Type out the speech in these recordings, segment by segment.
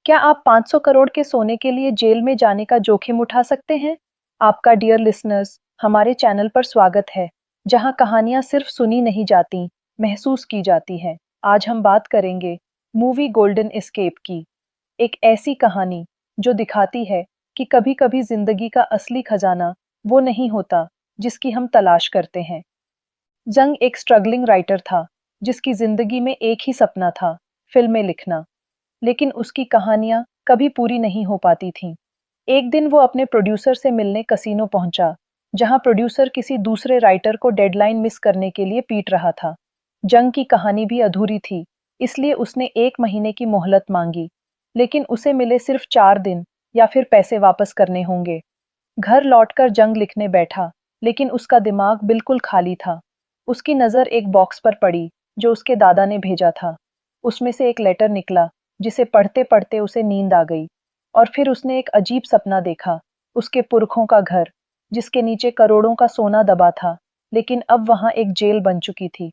क्या आप 500 करोड़ के सोने के लिए जेल में जाने का जोखिम उठा सकते हैं? आपका डियर लिसनर्स, हमारे चैनल पर स्वागत है, जहां कहानियां सिर्फ सुनी नहीं जाती, महसूस की जाती हैं। आज हम बात करेंगे मूवी गोल्डन एस्केप की, एक ऐसी कहानी जो दिखाती है कि कभी-कभी जिंदगी का असली खजाना वो नहीं होता जिसकी हम तलाश करते हैं। जंग एक स्ट्रगलिंग राइटर था, जिसकी जिंदगी में एक ही सपना था, फिल्में लिखना। लेकिन उसकी कहानियां कभी पूरी नहीं हो पाती थीं। एक दिन वो अपने प्रोड्यूसर से मिलने कसिनो पहुंचा, जहां प्रोड्यूसर किसी दूसरे राइटर को डेडलाइन मिस करने के लिए पीट रहा था। जंग की कहानी भी अधूरी थी, इसलिए उसने 1 महीने की मोहलत मांगी, लेकिन उसे मिले सिर्फ 4 दिन या फिर पैसे वापस करने होंगे। घर लौटकर जंग लिखने बैठा, लेकिन उसका दिमाग बिल्कुल खाली था। उसकी नज़र एक बॉक्स पर पड़ी, जो उसके दादा ने भेजा था। उसमें से एक लेटर निकला, जिसे पढ़ते-पढ़ते उसे नींद आ गई। और फिर उसने एक अजीब सपना देखा, उसके पुरखों का घर, जिसके नीचे करोड़ों का सोना दबा था, लेकिन अब वहां एक जेल बन चुकी थी।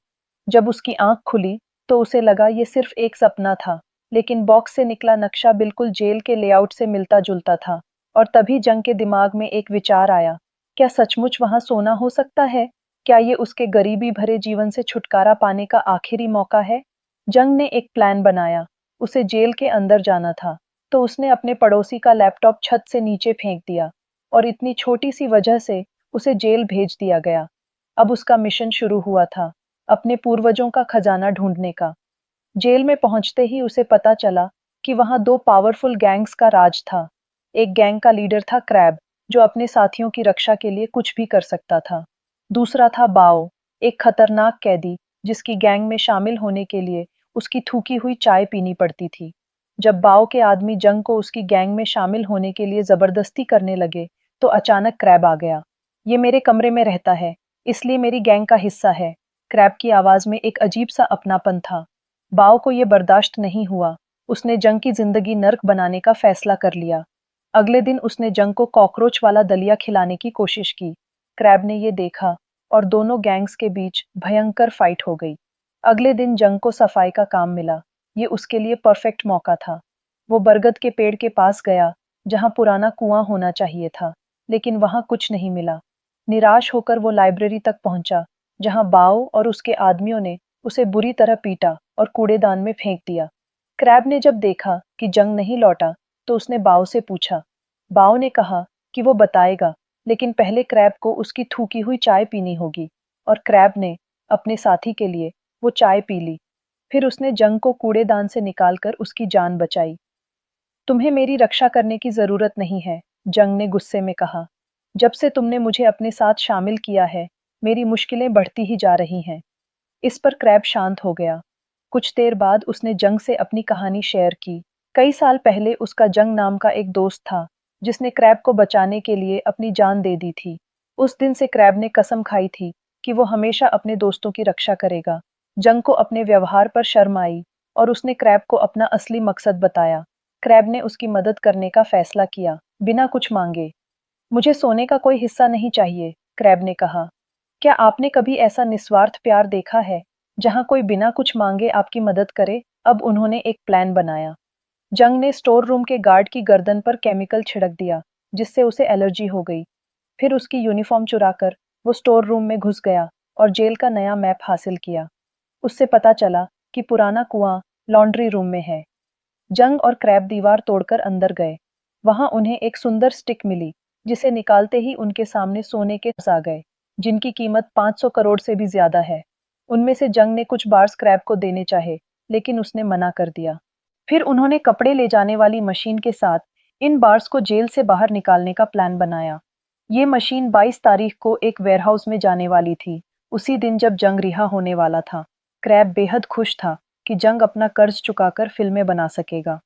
जब उसकी आंख खुली, तो उसे लगा ये सिर्फ एक सपना था, लेकिन बॉक्स से निकला नक्शा बिल्कुल जेल के लेआउट से मिलता-जुलता था। और तभी जंग के दिमाग में एक विचार आया, क्या सचमुच वहां सोना हो सकता है? क्या ये उसके गरीबी भरे जीवन से छुटकारा पाने का आखिरी मौका है? जंग ने एक प्लान बनाया, उसे जेल के अंदर जाना था, तो उसने अपने पड़ोसी का लैपटॉप छत से नीचे फेंक दिया, और इतनी छोटी सी वजह से उसे जेल भेज दिया गया। अब उसका मिशन शुरू हुआ था, अपने पूर्वजों का खजाना ढूंढने का। जेल में पहुंचते ही उसे पता चला कि वहां दो पावरफुल गैंग्स का राज था। एक गैंग का लीडर था क्रैब, जो अपने साथियों की रक्षा के लिए कुछ भी कर सकता था। दूसरा था बाओ, एक खतरनाक कैदी, जिसकी गैंग में शामिल होने के लिए उसकी थूकी हुई चाय पीनी पड़ती थी। जब बाओ के आदमी जंग को उसकी गैंग में शामिल होने के लिए जबरदस्ती करने लगे, तो अचानक क्रैब आ गया। ये मेरे कमरे में रहता है, इसलिए मेरी गैंग का हिस्सा है। क्रैब की आवाज में एक अजीब सा अपनापन था। बाओ को ये बर्दाश्त नहीं हुआ। उसने जंग की जिंदगी नर्क बनाने का फैसला कर लिया। अगले दिन उसने जंग को कॉकरोच वाला दलिया खिलाने की कोशिश की। क्रैब ने ये देखा, और दोनों गैंग्स के बीच भयंकर फाइट हो गई। अगले दिन जंग को सफाई का काम मिला। ये उसके लिए परफेक्ट मौका था। वो बरगद के पेड़ के पास गया, जहां पुराना कुआं होना चाहिए था, लेकिन वहां कुछ नहीं मिला। निराश होकर वो लाइब्रेरी तक पहुंचा, जहां बाओ और उसके आदमियों ने उसे बुरी तरह पीटा और कूड़ेदान में फेंक दिया। क्रैब ने जब देखा कि जंग नहीं लौटा, तो उसने बाओ से पूछा। बाओ ने कहा कि वो बताएगा, लेकिन पहले क्रैब को उसकी थूकी हुई चाय पीनी होगी। और क्रैब ने अपने साथी के लिए वो चाय पी ली। फिर उसने जंग को कूड़ेदान से निकालकर उसकी जान बचाई। तुम्हें मेरी रक्षा करने की जरूरत नहीं है, जंग ने गुस्से में कहा। जब से तुमने मुझे अपने साथ शामिल किया है, मेरी मुश्किलें बढ़ती ही जा रही हैं। इस पर क्रैब शांत हो गया। कुछ देर बाद उसने जंग से अपनी कहानी शेयर की। कई साल पहले उसका जंग नाम का एक दोस्त था, जिसने क्रैब को बचाने के लिए अपनी जान दे दी थी। उस दिन से क्रैब ने कसम खाई थी कि वो हमेशा अपने दोस्तों की रक्षा करेगा। जंग को अपने व्यवहार पर शर्म आई, और उसने क्रैब को अपना असली मकसद बताया। क्रैब ने उसकी मदद करने का फैसला किया, बिना कुछ मांगे। मुझे सोने का कोई हिस्सा नहीं चाहिए, क्रैब ने कहा। क्या आपने कभी ऐसा निस्वार्थ प्यार देखा है, जहां कोई बिना कुछ मांगे आपकी मदद करे? अब उन्होंने एक प्लान बनाया। जंग ने स्टोर रूम के गार्ड की गर्दन पर केमिकल छिड़क दिया, जिससे उसे एलर्जी हो गई। फिर उसकी यूनिफॉर्म चुराकर वो स्टोर रूम में घुस गया और जेल का नया मैप हासिल किया। उससे पता चला कि पुराना कुआं लॉन्ड्री रूम में है। जंग और क्रैब दीवार तोड़कर अंदर गए। वहां उन्हें एक सुंदर स्टिक मिली, जिसे निकालते ही उनके सामने सोने के आ गए, जिनकी कीमत 500 करोड़ से भी ज्यादा है। उनमें से जंग ने कुछ बार्स क्रैब को देने चाहे, लेकिन उसने मना कर दिया। फिर उन्होंने कपड़े ले जाने वाली मशीन के साथ इन बार्स को जेल से बाहर निकालने का प्लान बनाया। ये मशीन 22 तारीख को एक वेयरहाउस में जाने वाली थी, उसी दिन जब जंग रिहा होने वाला था। क्रैब बेहद खुश था कि जंग अपना कर्ज चुकाकर फिल्में बना सकेगा।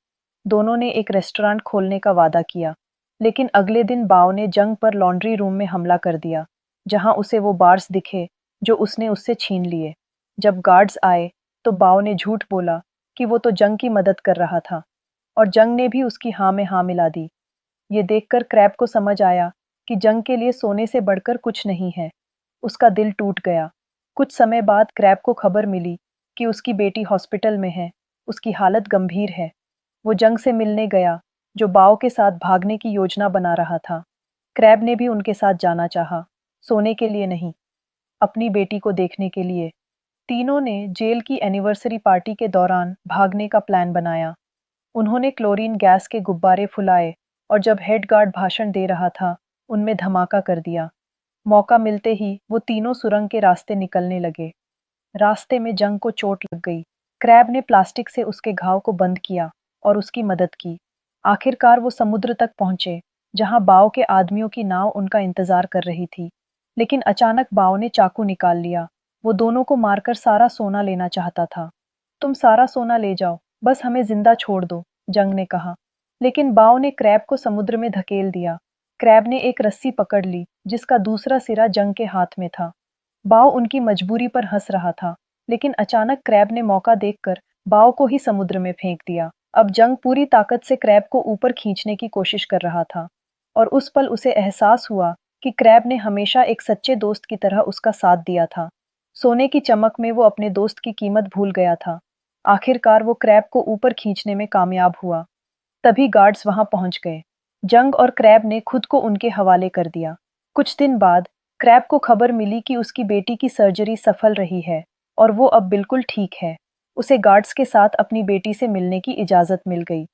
दोनों ने एक रेस्टोरेंट खोलने का वादा किया, लेकिन अगले दिन बाव ने जंग पर लॉन्ड्री रूम में हमला कर दिया, जहां उसे वो बार्स दिखे जो उसने उससे छीन लिए। जब गार्ड्स आए, तो बाव ने झूठ बोला कि वो तो जंग की मदद कर रहा था, और जंग ने भी उसकी हाँ में हाँ मिला दी। ये देखकर क्रैब को समझ आया कि जंग के लिए सोने से बढ़कर कुछ नहीं है। उसका दिल टूट गया। कुछ समय बाद क्रैब को खबर मिली कि उसकी बेटी हॉस्पिटल में है, उसकी हालत गंभीर है। वो जंग से मिलने गया, जो बाओ के साथ भागने की योजना बना रहा था। क्रैब ने भी उनके साथ जाना चाहा, सोने के लिए नहीं, अपनी बेटी को देखने के लिए। तीनों ने जेल की एनिवर्सरी पार्टी के दौरान भागने का प्लान बनाया। उन्होंने क्लोरीन गैस के गुब्बारे फुलाए और जब हेड गार्ड भाषण दे रहा था, उनमें धमाका कर दिया। मौका मिलते ही वो तीनों सुरंग के रास्ते निकलने लगे। रास्ते में जंग को चोट लग गई। क्रैब ने प्लास्टिक से उसके घाव को बंद किया और उसकी मदद की। आखिरकार वो समुद्र तक पहुंचे, जहां बाव के आदमियों की नाव उनका इंतजार कर रही थी। लेकिन अचानक बाव ने चाकू निकाल लिया। वो दोनों को मारकर सारा सोना लेना चाहता था। तुम सारा सोना ले जाओ, बस हमें जिंदा छोड़ दो, जंग ने कहा। लेकिन बाव ने क्रैब को समुद्र में धकेल दिया। क्रैब ने एक रस्सी पकड़ ली, जिसका दूसरा सिरा जंग के हाथ में था। बाव उनकी मजबूरी पर हंस रहा था, लेकिन अचानक क्रैब ने मौका देखकर बाव को ही समुद्र में फेंक दिया। अब जंग पूरी ताकत से क्रैब को ऊपर खींचने की कोशिश कर रहा था, और उस पल उसे एहसास हुआ कि क्रैब ने हमेशा एक सच्चे दोस्त की तरह उसका साथ दिया था। सोने की चमक में वो अपने दोस्त की कीमत भूल गया था। आखिरकार वो क्रैब को ऊपर खींचने में कामयाब हुआ। तभी गार्ड्स वहां पहुंच गए। जंग और क्रैब ने खुद को उनके हवाले कर दिया। कुछ दिन बाद क्रैब को खबर मिली कि उसकी बेटी की सर्जरी सफल रही है और वो अब बिल्कुल ठीक है। उसे गार्ड्स के साथ अपनी बेटी से मिलने की इजाजत मिल गई।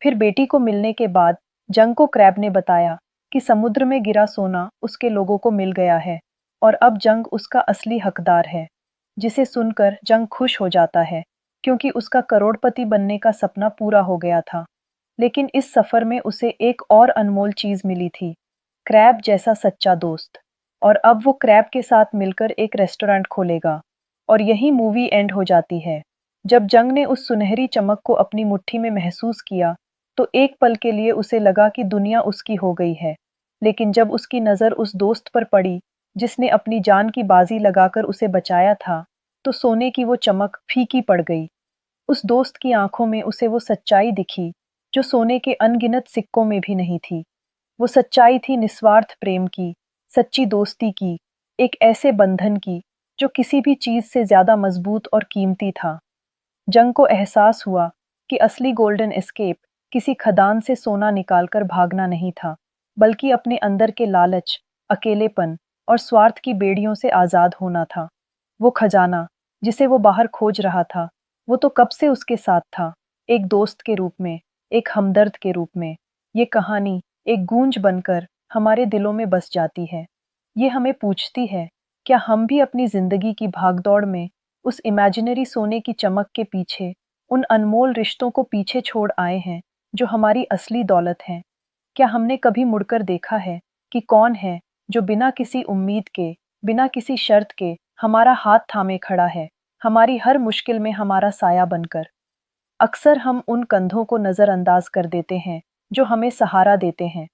फिर बेटी को मिलने के बाद जंग को क्रैब ने बताया कि समुद्र में गिरा सोना उसके लोगों को मिल गया है और अब जंग उसका असली हकदार है। जिसे सुनकर जंग खुश हो जाता है, क्योंकि उसका करोड़पति बनने का सपना पूरा हो गया था। लेकिन इस सफर में उसे एक और अनमोल चीज मिली थी, क्रैब जैसा सच्चा दोस्त। और अब वो क्रैब के साथ मिलकर एक रेस्टोरेंट खोलेगा। और यही मूवी एंड हो जाती है। जब जंग ने उस सुनहरी चमक को अपनी मुट्ठी में महसूस किया, तो एक पल के लिए उसे लगा कि दुनिया उसकी हो गई है। लेकिन जब उसकी नजर उस दोस्त पर पड़ी, जिसने अपनी जान की बाजी लगाकर उसे बचाया था, तो सोने की वो चमक फीकी पड़ गई। उस दोस्त की आंखों में उसे वो सच्चाई दिखी, जो सोने के अनगिनत सिक्कों में भी नहीं थी। वो सच्चाई थी निस्वार्थ प्रेम की, सच्ची दोस्ती की, एक ऐसे बंधन की जो किसी भी चीज से ज्यादा मजबूत और कीमती था। जंग को एहसास हुआ कि असली गोल्डन एस्केप किसी खदान से सोना निकालकर भागना नहीं था, बल्कि अपने अंदर के लालच, अकेलेपन और स्वार्थ की बेड़ियों से आजाद होना था। वो खजाना, जिसे वो बाहर खोज रहा था, वो तो कब से उसके साथ था, एक दोस्त के रूप में, एक हमदर्द के रूप में। ये कहानी एक गूंज बनकर हमारे दिलों में बस जाती है। ये हमें पूछती है, क्या हम भी अपनी जिंदगी की भागदौड़ में उस इमेजिनरी सोने की चमक के पीछे उन अनमोल रिश्तों को पीछे छोड़ आए हैं, जो हमारी असली दौलत हैं? क्या हमने कभी मुड़कर देखा है कि कौन है जो बिना किसी उम्मीद के, बिना किसी शर्त के हमारा हाथ थामे खड़ा है, हमारी हर मुश्किल में हमारा साया बनकर? अक्सर हम उन कंधों को नजरअंदाज कर देते हैं जो हमें सहारा देते हैं,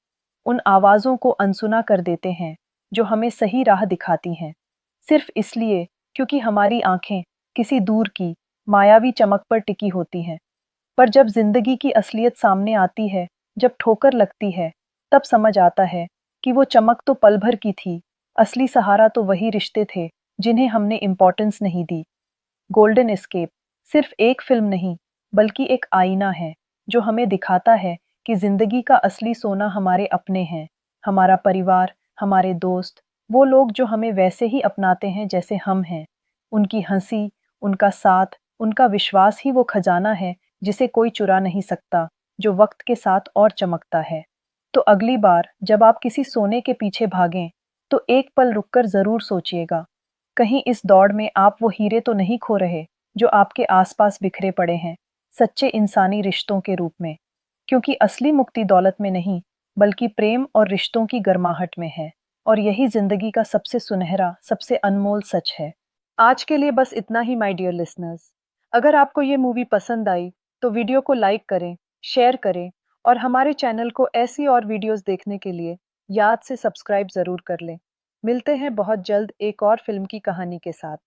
उन आवाजों को अनसुना कर देते हैं जो हमें सही राह दिखाती हैं, सिर्फ इसलिए क्योंकि हमारी आंखें किसी दूर की मायावी चमक पर टिकी होती हैं। पर जब जिंदगी की असलियत सामने आती है, जब ठोकर लगती है, तब समझ आता है कि वो चमक तो पल भर की थी, असली सहारा तो वही रिश्ते थे जिन्हें हमने इम्पोर्टेंस नहीं दी। गोल्डन एस्केप सिर्फ एक फिल्म नहीं, बल्कि एक आईना है, जो हमें दिखाता है कि जिंदगी का असली सोना हमारे अपने हैं, हमारा परिवार, हमारे दोस्त, वो लोग जो हमें वैसे ही अपनाते हैं जैसे हम हैं। उनकी हंसी, उनका साथ, उनका विश्वास ही वो खजाना है जिसे कोई चुरा नहीं सकता, जो वक्त के साथ और चमकता है। तो अगली बार जब आप किसी सोने के पीछे भागें, तो एक पल रुककर जरूर सोचिएगा, कहीं इस दौड़ में आप वो हीरे तो नहीं खो रहे जो आपके आसपास बिखरे पड़े हैं, सच्चे इंसानी रिश्तों के रूप में। क्योंकि असली मुक्ति दौलत में नहीं, बल्कि प्रेम और रिश्तों की गर्माहट में है। और यही जिंदगी का सबसे सुनहरा, सबसे अनमोल सच है। आज के लिए बस इतना ही माय डियर लिसनर्स। अगर आपको ये मूवी पसंद आई, तो वीडियो को लाइक करें, शेयर करें और हमारे चैनल को ऐसी और वीडियोस देखने के लिए याद से सब्सक्राइब ज़रूर कर लें। मिलते हैं बहुत जल्द एक और फिल्म की कहानी के साथ।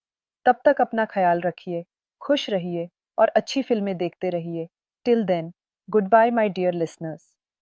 तब तक अपना ख्याल रखिए, खुश रहिए और अच्छी फिल्में देखते रहिए। Till then, good bye my dear listeners.